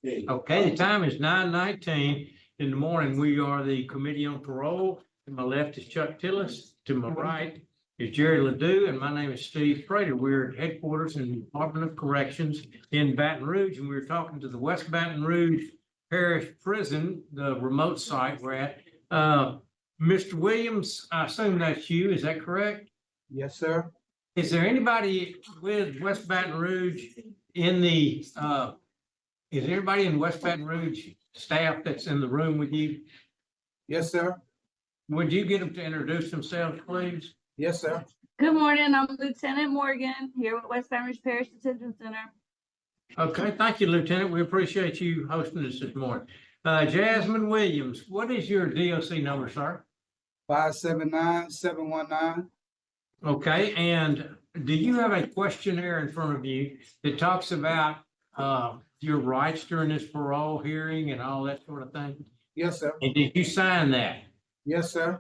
Okay, the time is 9:19 in the morning. We are the Committee on Parole. To my left is Chuck Tillis. To my right is Jerry Ledoux, and my name is Steve Prater. We're at headquarters in the Department of Corrections in Baton Rouge, and we're talking to the West Baton Rouge Parish Prison, the remote site we're at. Mr. Williams, I assume that's you, is that correct? Yes, sir. Is there anybody with West Baton Rouge in the, is everybody in West Baton Rouge staff that's in the room with you? Yes, sir. Would you get them to introduce themselves, please? Yes, sir. Good morning, I'm Lieutenant Morgan here with West Baton Rouge Parish Detention Center. Okay, thank you, Lieutenant. We appreciate you hosting us this morning. Jasmine Williams, what is your DOC number, sir? 579-719. Okay, and do you have a questionnaire in front of you that talks about your rights during this parole hearing and all that sort of thing? Yes, sir. And did you sign that? Yes, sir.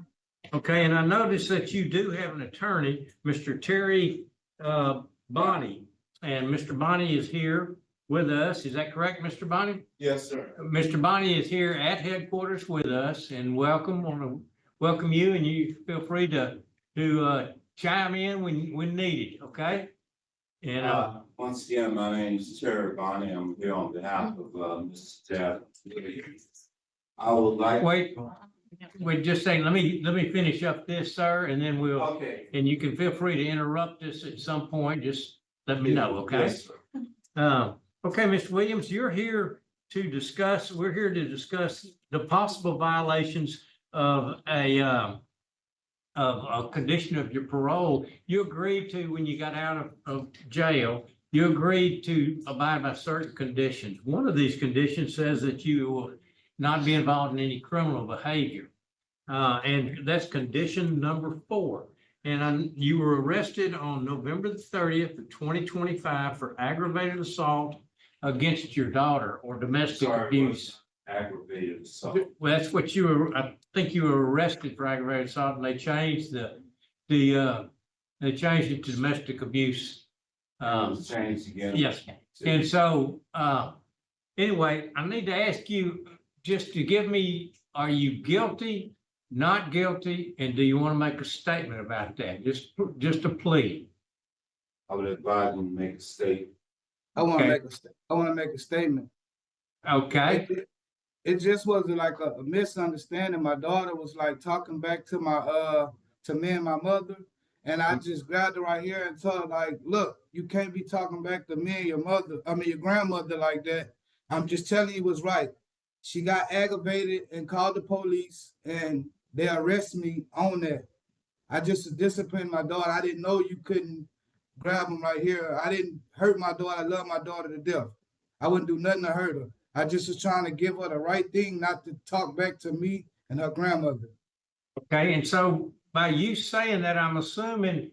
Okay, and I noticed that you do have an attorney, Mr. Terry Bonnie, and Mr. Bonnie is here with us. Is that correct, Mr. Bonnie? Yes, sir. Mr. Bonnie is here at headquarters with us, and welcome. Want to welcome you, and you feel free to chime in when needed. Okay. And Once again, my name is Terry Bonnie. I'm here on behalf of Mr. Jeff. I would like. wait, just saying. Let me finish up this, sir, and then we'll. Okay. And you can feel free to interrupt us at some point. Just let me know. Okay. Yes, sir. Okay, Mr. Williams, you're here to discuss. We're here to discuss the possible violations of a condition of your parole. You agreed to, when you got out of jail, you agreed to abide by certain conditions. One of these conditions says that you will not be involved in any criminal behavior. And that's condition number 4. And you were arrested on November the 30th of 2025 for aggravated assault against your daughter or domestic abuse. Aggravated assault. Well, that's what you were, I think you were arrested for aggravated assault, and they changed they changed it to domestic abuse. Changed again. Yes, and so, anyway, I need to ask you just to give me, are you guilty, not guilty, and do you want to make a statement about that? Just a plea. I would advise them to make a statement. I want to Okay. make a statement. Okay, It just wasn't like a misunderstanding. My daughter was like talking back to to me and my mother, and I just grabbed her right here and told her like, look, you can't be talking back to me and your grandmother like that. I'm just telling you what's right. She got aggravated and called the police, and they arrested me on that. I just disciplined my daughter. I didn't know you couldn't grab them right here. I didn't hurt my daughter. I love my daughter to death. I wouldn't do nothing to hurt her. I just was trying to give her the right thing, not to talk back to me and her grandmother. okay, and so by you saying that, I'm assuming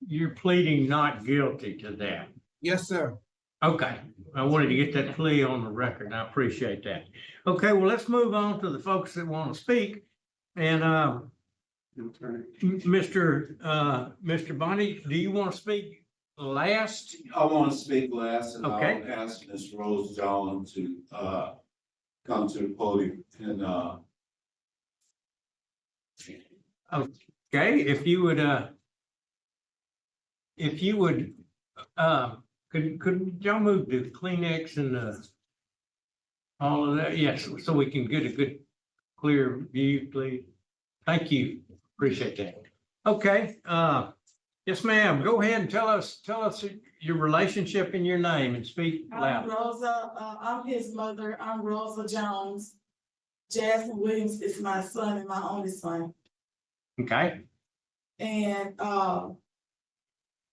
you're pleading not guilty to that. Yes, sir. Okay, I wanted to get that plea on the record, and I appreciate that. Okay, well, let's move on to the folks that want to speak. And Mr. Bonnie, do you want to speak last? I want to speak last, and Okay. I'll ask Ms. Rose Jones to come to the podium and Okay, if you would, could y'all move to Kleenex and all of that? Yes, so we can get a good, clear view, please. Thank you. Appreciate that. Okay, yes, ma'am. Go ahead and tell us your relationship and your name and speak I'm loud. Rosa, I'm his mother, I'm Rosa Jones. Jasmine Williams is my son and my only son. Okay, And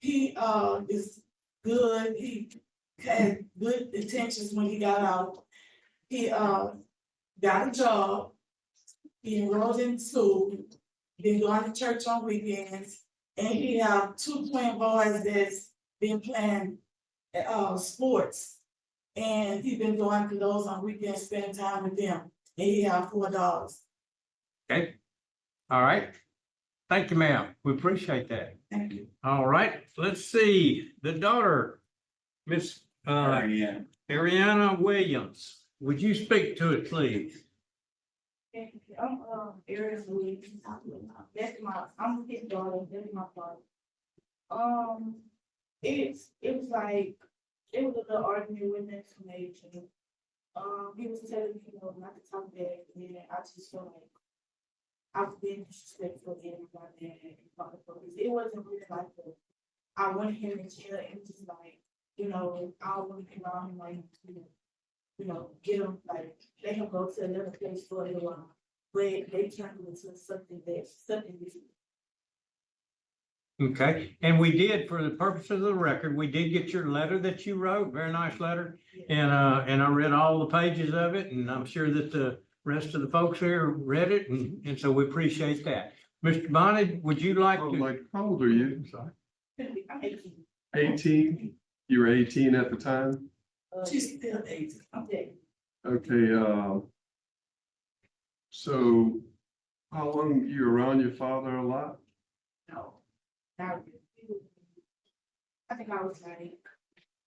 he is good, he had good intentions when he got out. He got a job, he enrolled in school, been going to church on weekends, and he have 2 twin boys that's been playing sports. And he been going to those on weekends, spending time with them, and he have 4 dogs. okay. All right. Thank you, ma'am. We appreciate that. Thank you. All right, let's see, the daughter, Miss Marianne. Ariana Williams, would you speak to it, please? I'm, Ariel Louise. That's I'm his daughter, that's my father. It was like, it was a little argument with an explanation. He was telling me, not to talk back, and then I just felt like I was being disrespectful again about that in front of the police. It wasn't really like I wanted him in jail, it was just like, I want to allow him like get him like let him go to another place for a little while. But they turned it into something different. Okay, and we did, for the purpose of the record, we did get your letter that you wrote, very nice letter. And I read all the pages of it, and I'm sure that the rest of the folks here read it, and so we appreciate that. Mr. Bonnet, would you like Oh, to? like, how old are you? I'm sorry. I'm 18. 18? You were 18 at the time? She's still 18. I'm dead. Okay, so how long you around your father a lot? No. Now, I think I was like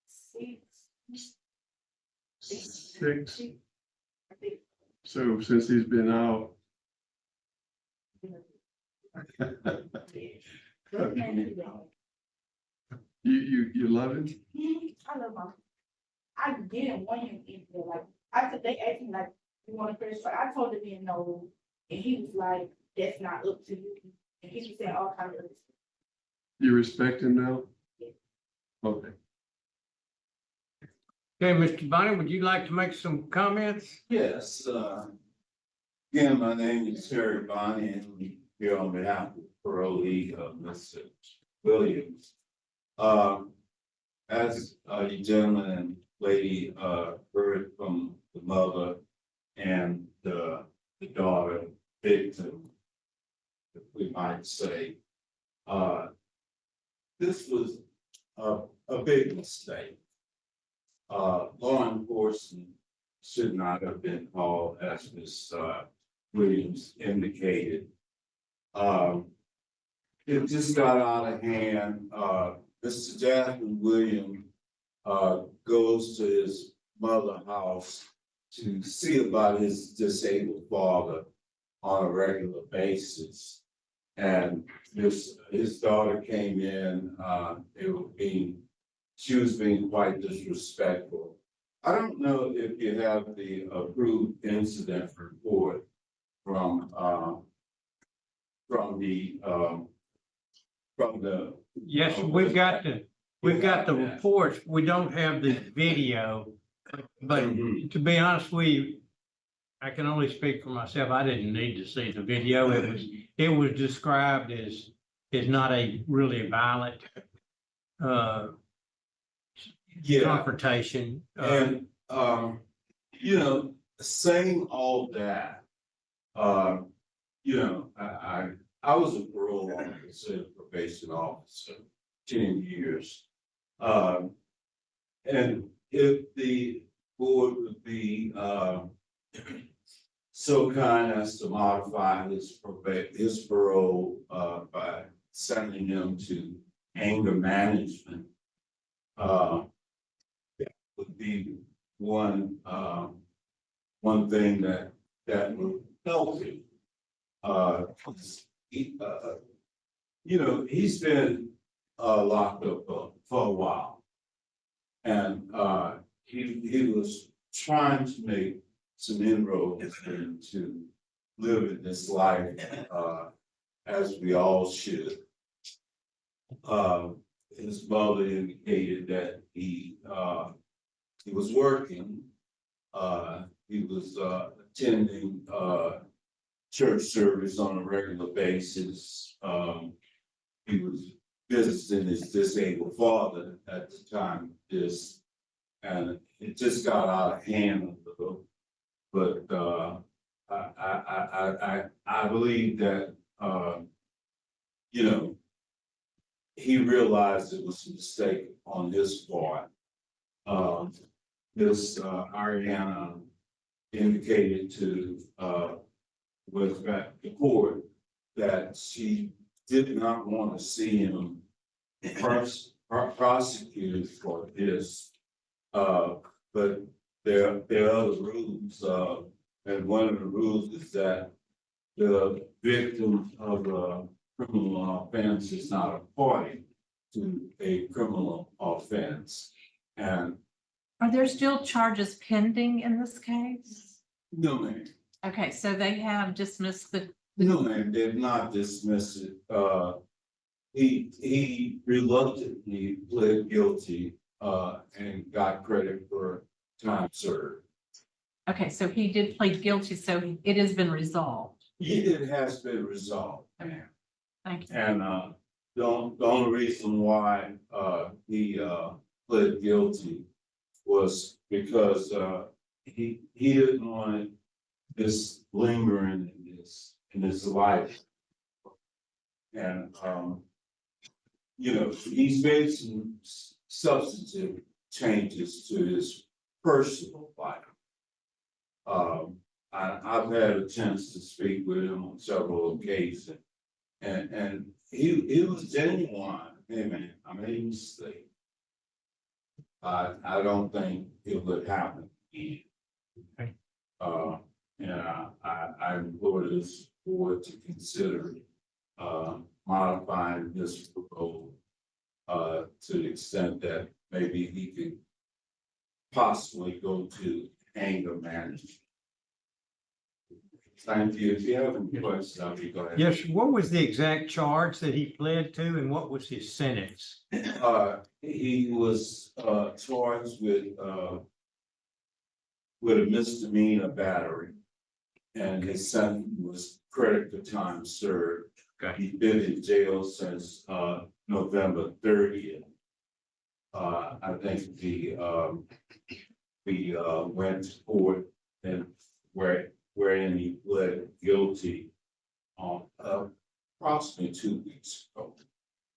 6. 6? I think. So since he's been out, you love him? I love him. I didn't want him in there. Like, after they asked me, like, you want a credit card? I told him no. And he was like, that's not up to you. And he was saying all kinds of stuff. You respect him now? Okay. Okay, Mr. Bonnet, would you like to make some comments? Yes, again, my name is Terry Bonnie, and I'm here on behalf of Parole, Mr. Williams. As you gentlemen and lady, heard from the mother and the daughter victim, if we might say, this was a big mistake. Law enforcement should not have been called, as Ms. Williams indicated. It just got out of hand. Mr. Jasmine Williams goes to his mother's house to see about his disabled father on a regular basis. And his daughter came in, she was being quite disrespectful. I don't know if you have the approved incident report from the. Yes, we've got the reports. We don't have the video. But to be honest with you, I can only speak for myself. I didn't need to see the video. It was described as not a really violent confrontation. And, saying all that, I was a parole officer, probation officer, 10 years. And if the board would be, so kind as to modify his parole, by sending him to anger management, that would be one thing that would help him. He's been locked up for a while, and he was trying to make some inroads into living this life as we all should. His mother indicated that he was working. He was attending church service on a regular basis. He was visiting his disabled father at the time of this, and it just got out of hand a little. But I believe that he realized it was a mistake on his part. This Ariana indicated to the court that she did not want to see him prosecuted for this. but there are other rules, and one of the rules is that the victim of a criminal offense is not a party to a criminal offense. And Are there still charges pending in this case? no, ma'am. Okay, so they have dismissed the, No, ma'am, they've not dismissed it. He reluctantly pled guilty, and got credit for time served. okay, so he did plead guilty, so it has been resolved. It has been resolved. Okay. Thank you. And, the only reason why, he, pled guilty was because, he didn't want this lingering in his life. And, you know, he's made some substantive changes to his personal life. I've had a chance to speak with him on several occasions. And he was genuine. Hey man, I made a mistake. I don't think it would happen again. Okay. And I implore this board to consider modifying this proposal to the extent that maybe he could possibly go to anger management. Thank you. If you have any questions, I'll be glad. Yes, what was the exact charge that he pled to and what was his sentence? He was charged with a misdemeanor battery. And his sentence was credit for time served. Okay. He's been in jail since November 30th. I think we went to court and wherein he pled guilty on approximately 2 weeks ago.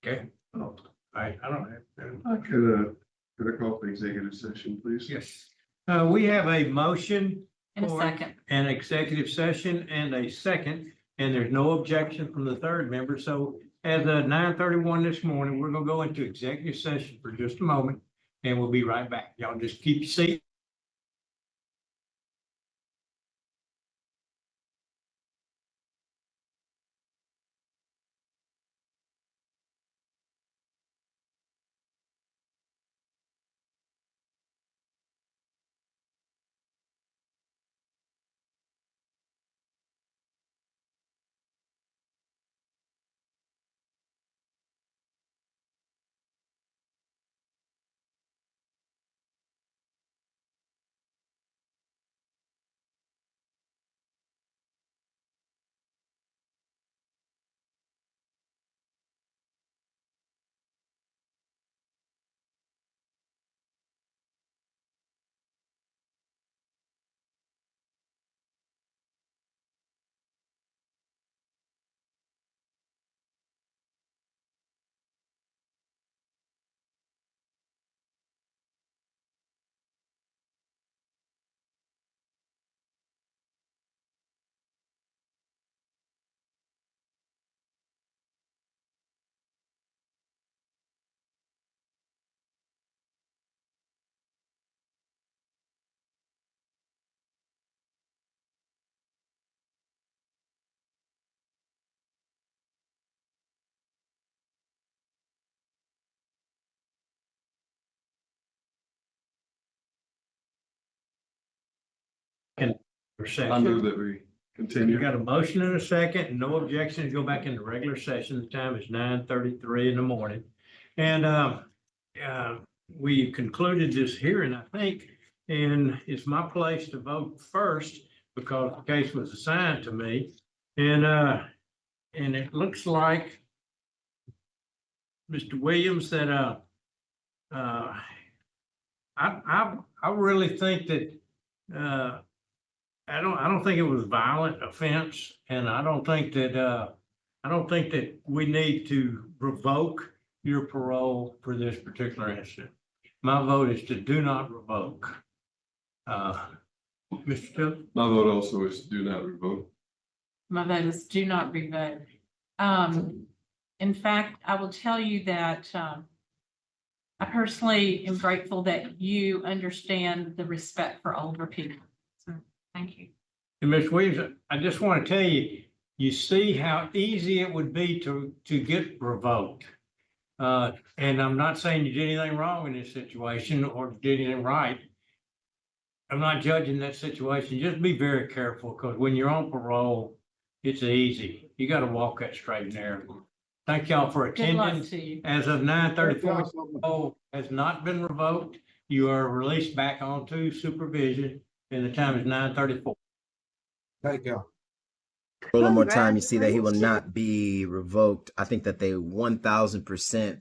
Okay. Oh, I don't have. Could I call for executive session, please? Yes. We have a motion In a for second. an executive session and a second, and there's no objection from the third member. So as of 9:31 this morning, we're gonna go into executive session for just a moment, and we'll be right back. Y'all just keep your seat. For I session. move that we You continue. got a motion and a second, and no objection to go back into regular session. The time is 9:33 in the morning. And we concluded this hearing, I think, and it's my place to vote first because the case was assigned to me. And it looks like Mr. Williams that I really think that I don't think it was violent offense, and I don't think that we need to revoke your parole for this particular incident. My vote is to do not revoke. Mr. Phillips? My vote also is do not revoke. My vote is do not revoke. In fact, I will tell you that I personally am grateful that you understand the respect for older people. So, thank you. And Ms. Williams, I just want to tell you, you see how easy it would be to get revoked. And I'm not saying you did anything wrong in this situation or did anything right. I'm not judging that situation. Just be very careful, because when you're on parole, it's easy. You got to walk that straight and narrow. Thank y'all for Good luck attending. to you. As of 9:34, so much. parole has not been revoked. You are released back onto supervision, and the time is 9:34. Thank y'all. A little more time, you see that he will not be revoked. I think that they 1000%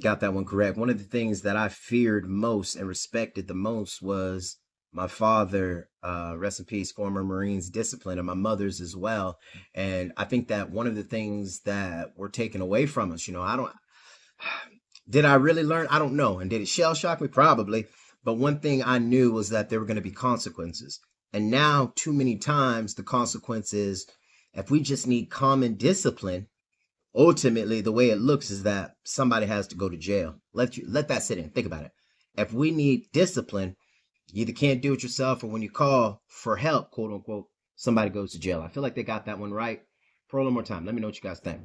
got that one correct. One of the things that I feared most and respected the most was my father, rest in peace, former Marines discipline, and my mother's as well. And I think that one of the things that were taken away from us, did I really learn? I don't know. And did it shell shock me? Probably. But one thing I knew was that there were going to be consequences. And now, too many times, the consequence is, if we just need common discipline, ultimately, the way it looks is that somebody has to go to jail. Let that sit in. Think about it. If we need discipline, you either can't do it yourself, or when you call for help, quote unquote, somebody goes to jail. I feel like they got that one right. For a little more time, let me know what you guys think.